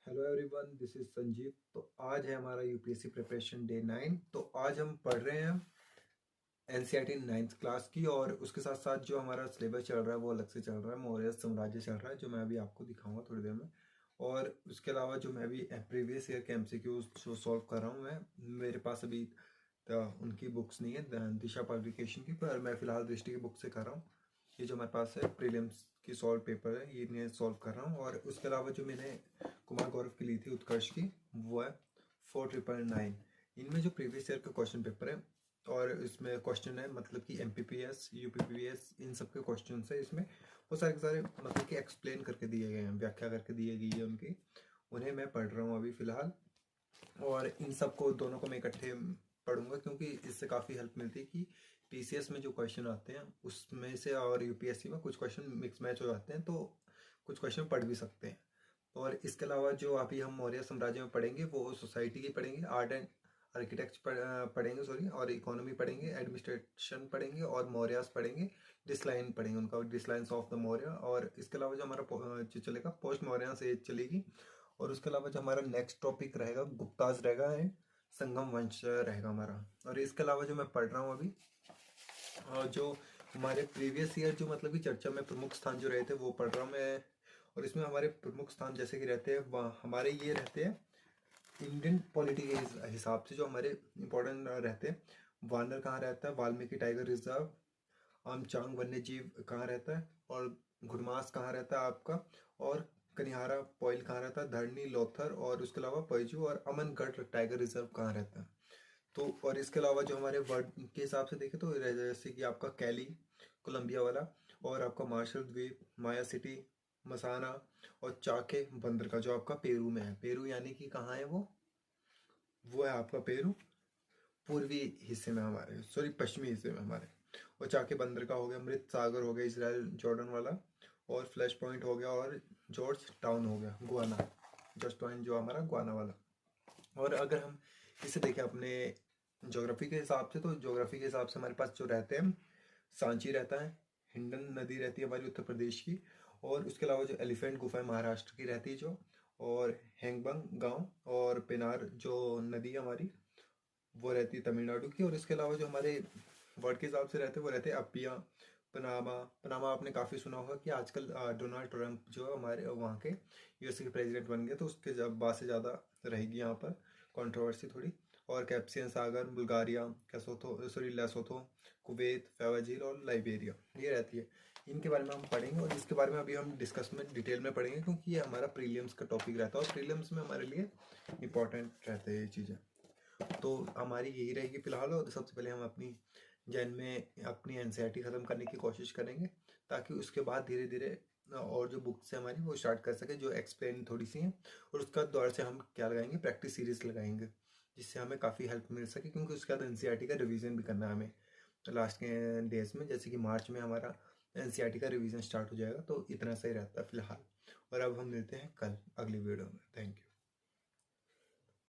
Hello everyone, this is Sanjeev. तो आज है हमारा यूपीएससी प्रिपरेशन डे 9। तो आज हम पढ़ रहे हैं एनसीईआरटी 9th क्लास की, और उसके साथ साथ जो हमारा सिलेबस चल रहा है वो अलग से चल रहा है। मौर्य साम्राज्य चल रहा है, जो मैं अभी आपको दिखाऊंगा थोड़ी देर में। और उसके अलावा जो मैं अभी प्रीवियस ईयर के एमसीक्यूज जो सॉल्व कर रहा हूँ, मेरे पास अभी उनकी बुक्स नहीं है दिशा पब्लिकेशन की, पर मैं फिलहाल दृष्टि की बुक से कर रहा हूँ। ये जो हमारे पास है प्रीलिम्स की सॉल्व पेपर है, ये मैं सॉल्व कर रहा हूँ। और उसके अलावा जो मैंने कुमार गौरव की ली थी उत्कर्ष की, वो है 4999। इनमें जो प्रीवियस ईयर का क्वेश्चन पेपर है, और इसमें क्वेश्चन है मतलब कि एमपीपीएस यूपीपीएस इन सब के क्वेश्चन है इसमें। वो सारे के सारे मतलब कि एक्सप्लेन करके दिए गए हैं, व्याख्या करके दिए गई है उनकी। उन्हें मैं पढ़ रहा हूँ अभी फिलहाल। और इन सबको दोनों को मैं इकट्ठे पढ़ूंगा, क्योंकि इससे काफ़ी हेल्प मिलती है कि पीसीएस में जो क्वेश्चन आते हैं उसमें से और यूपीएससी में कुछ क्वेश्चन मिक्स मैच हो जाते हैं, तो कुछ क्वेश्चन पढ़ भी सकते हैं। और इसके अलावा जो अभी हम मौर्य साम्राज्य में पढ़ेंगे वो सोसाइटी की पढ़ेंगे, आर्ट एंड आर्किटेक्चर पढ़ेंगे, सॉरी, और इकोनॉमी पढ़ेंगे, एडमिनिस्ट्रेशन पढ़ेंगे, और मौर्यास पढ़ेंगे। डिसलाइन पढ़ेंगे उनका, डिसलाइंस ऑफ द मौर्य। और इसके अलावा जो हमारा जो चलेगा पोस्ट मौर्य से चलेगी। और उसके अलावा जो हमारा नेक्स्ट टॉपिक रहेगा गुप्ताज रहेगा एंड संगम वंश रहेगा हमारा। और इसके अलावा जो मैं पढ़ रहा हूँ अभी, जो हमारे प्रीवियस ईयर जो मतलब कि चर्चा में प्रमुख स्थान जो रहे थे वो पढ़ रहा हूँ मैं। और इसमें हमारे प्रमुख स्थान जैसे कि रहते हैं हमारे ये रहते हैं इंडियन पॉलिटी के हिसाब से जो हमारे इंपॉर्टेंट रहते हैं। वानर कहाँ रहता है, वाल्मीकि टाइगर रिजर्व। आमचांग वन्य जीव कहाँ रहता है, और घुड़मास कहाँ रहता है आपका, और कनिहारा पॉइल कहाँ रहता है, धरनी लोथर, और उसके अलावा पैजू और अमनगढ़ टाइगर रिजर्व कहाँ रहता है। तो और इसके अलावा जो हमारे वर्ड के हिसाब से देखें तो जैसे कि आपका कैली कोलंबिया वाला, और आपका मार्शल द्वीप, माया सिटी, मसाना, और चाके बंदर का जो आपका पेरू में है। पेरू यानी कि कहाँ है वो है आपका पेरू पूर्वी हिस्से में हमारे, सॉरी पश्चिमी हिस्से में हमारे। और चाके बंदर का हो गया, मृत सागर हो गया इसराइल जॉर्डन वाला, और फ्लैश पॉइंट हो गया, और जॉर्ज टाउन हो गया गुआना, जॉर्ज टाउन जो हमारा गुआना वाला। और अगर हम इसे देखें अपने ज्योग्राफी के हिसाब से, तो ज्योग्राफी के हिसाब से हमारे पास जो रहते हैं सांची रहता है, हिंडन नदी रहती है हमारी उत्तर प्रदेश की, और उसके अलावा जो एलिफेंट गुफा है महाराष्ट्र की रहती है जो, और हैंगबंग गांव और पेनार जो नदी है हमारी वो रहती है तमिलनाडु की। और इसके अलावा जो हमारे वर्ड के हिसाब से रहते हैं वो रहते हैं अपिया, पनामा। पनामा आपने काफ़ी सुना होगा कि आजकल डोनाल्ड ट्रंप जो है हमारे वहाँ के यूएसए के प्रेसिडेंट बन गए, तो उसके बाद से ज़्यादा रहेगी यहाँ पर कंट्रोवर्सी थोड़ी। और कैप्सियन सागर, बुल्गारिया, कैसोथो, सॉरी लेसोथो, कुवैत, फेवा झील, और लाइबेरिया ये रहती है। इनके बारे में हम पढ़ेंगे, और इसके बारे में अभी हम डिस्कस में डिटेल में पढ़ेंगे, क्योंकि ये हमारा प्रीलियम्स का टॉपिक रहता है, और प्रीलियम्स में हमारे लिए इंपॉर्टेंट रहते हैं ये चीज़ें। तो हमारी यही रहेगी फिलहाल। और सबसे पहले हम अपनी जैन में अपनी एनसीईआरटी ख़त्म करने की कोशिश करेंगे, ताकि उसके बाद धीरे धीरे और जो बुक्स है हमारी वो स्टार्ट कर सके, जो एक्सप्लेन थोड़ी सी हैं। और उसका दौर से हम क्या लगाएंगे, प्रैक्टिस सीरीज लगाएंगे, जिससे हमें काफ़ी हेल्प मिल सके, क्योंकि उसके बाद एनसीईआरटी का रिवीजन भी करना है हमें लास्ट के डेज में। जैसे कि मार्च में हमारा एनसीईआरटी का रिवीजन स्टार्ट हो जाएगा, तो इतना सही रहता है फिलहाल। और अब हम मिलते हैं कल अगली वीडियो में। Thank you.